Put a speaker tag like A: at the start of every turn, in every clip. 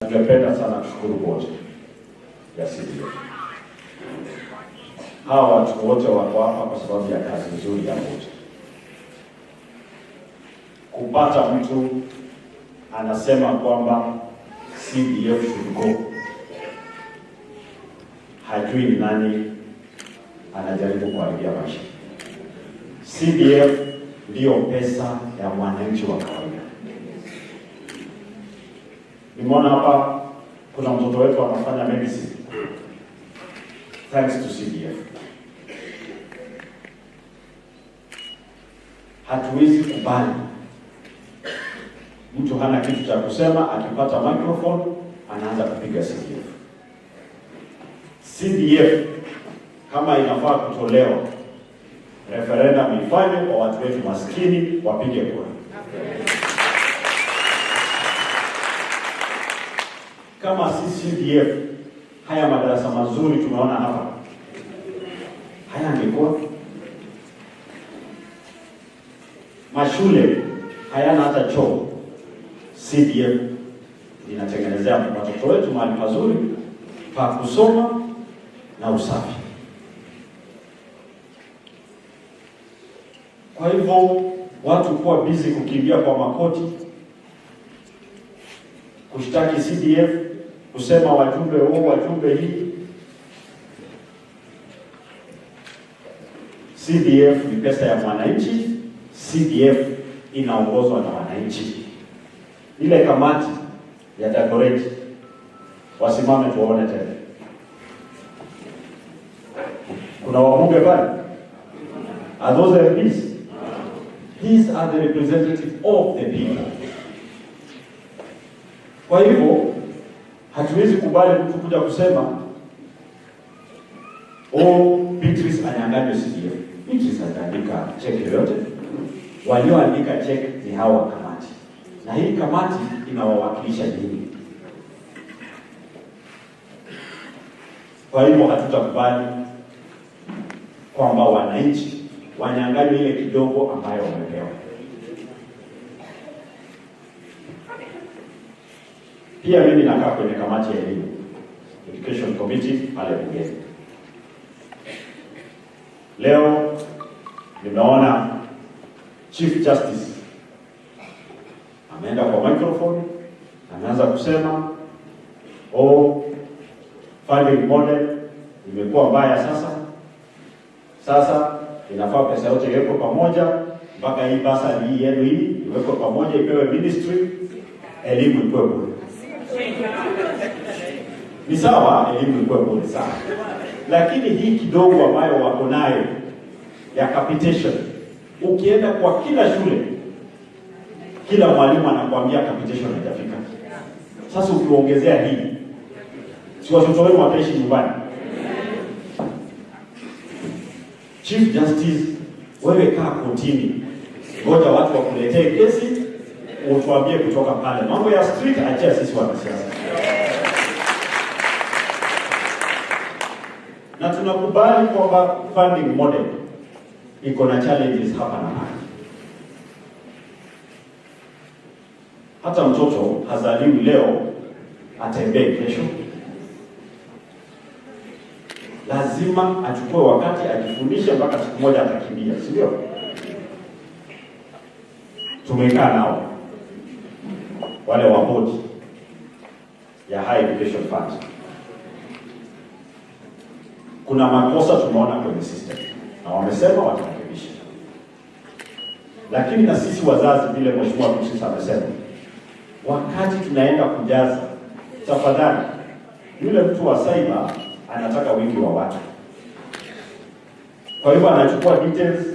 A: Ningependa sana kushukuru bodi ya CDF. Hawa watu wote wako hapa kwa sababu ya kazi nzuri ya bodi. Kupata mtu anasema kwamba CDF should go, hajui ni nani anajaribu kuharibia maisha. CDF ndio pesa ya mwananchi wa kawaida. Nimeona hapa kuna mtoto wetu anafanya medicine thanks to CDF. Hatuwezi kubali mtu hana kitu cha kusema, akipata microphone anaanza kupiga CDF. CDF kama inafaa kutolewa, referendum ifanywe kwa watu wetu maskini wapige kura. Kama si CDF, haya madarasa mazuri tumeona hapa haya angekuwa. Mashule hayana hata choo. CDF inatengenezea watoto wetu mahali pazuri pa kusoma na usafi. Kwa hivyo watu kuwa busy kukimbia kwa makoti, kushtaki CDF, kusema wajumbe wao wajumbe hii. CDF ni pesa ya mwananchi. CDF inaongozwa na wananchi. Ile kamati ya Dagoretti wasimame tuone tena. Kuna wabunge pale? Are those MPs? These are the representatives of the people. Kwa hivyo hatuwezi kubali mtu kuja kusema Beatrice anyang'anywe CDF. Beatrice ataandika check yoyote. Walioandika check ni hawa kamati. Na hii kamati inawawakilisha nyinyi. Kwa hivyo hatutakubali kwamba wananchi wanyang'anywe ile kidogo ambayo wamepewa. Pia mimi nakaa kwenye kamati ya elimu, Education Committee pale bungeni. Leo nimeona Chief Justice ameenda kwa microphone, anaanza kusema funding model imekuwa mbaya sasa inafaa pesa yote iwekwe pamoja, mpaka hii basari hii yenu hii iwekwe pamoja, ipewe ministry, elimu ikuwe bure. Ni sawa, elimu ikuwe bure sawa. Lakini hii kidogo ambayo wako nayo ya capitation, ukienda kwa kila shule, kila mwalimu anakuambia capitation haijafika. Sasa ukiongezea hii, si watoto wenu wataishi nyumbani? Chief Justice, wewe kaa kotini, ngoja watu wakuletee kesi, utuambie kutoka pale. Mambo ya street achia sisi wanasiasa. Na tunakubali kwamba funding model iko na challenges hapa na pale. Hata mtoto hazaliwi leo atembee kesho. Lazima achukue wakati ajifundishe mpaka siku moja atakimbia, si ndio? Tumekaa nao wale wa bodi ya Higher Education Fund. Kuna makosa tumeona kwenye system na wamesema watarekebisha. Lakini na sisi wazazi, vile Mheshimiwa Beatrice amesema, wakati tunaenda kujaza, tafadhali, yule mtu wa cyber anataka wingi wa watu. Kwa hivyo anachukua details.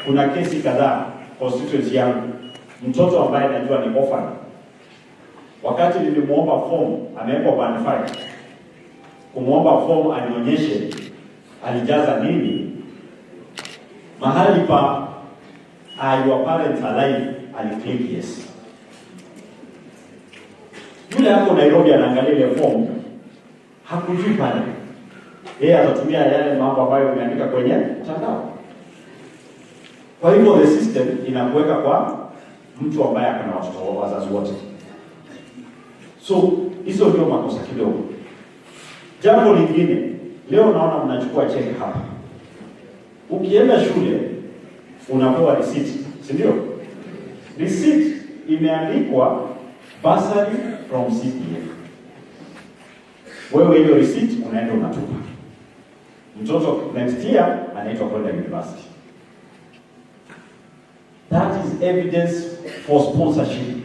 A: Kuna kesi kadhaa constituency yangu, mtoto ambaye najua ni orphan. Wakati nilimuomba form, amewekwa band 5. Kumuomba form anionyeshe alijaza nini, mahali pa are your parents alive, aliclick yes. Yule hapo Nairobi anaangalia ile form, hakujui pale. Yeye atatumia yale mambo ambayo umeandika kwenye mtandao. Kwa hivyo the system inakuweka kwa mtu ambaye akana watoto wazazi wote. So hizo ndio makosa kidogo. Jambo lingine, leo naona mnachukua cheki hapa. Ukienda shule unapewa receipt, si ndio? Receipt imeandikwa bursary from CPF. Wewe hiyo receipt unaenda unatupa. Mtoto next year anaitwa kwenda university. That is evidence for sponsorship.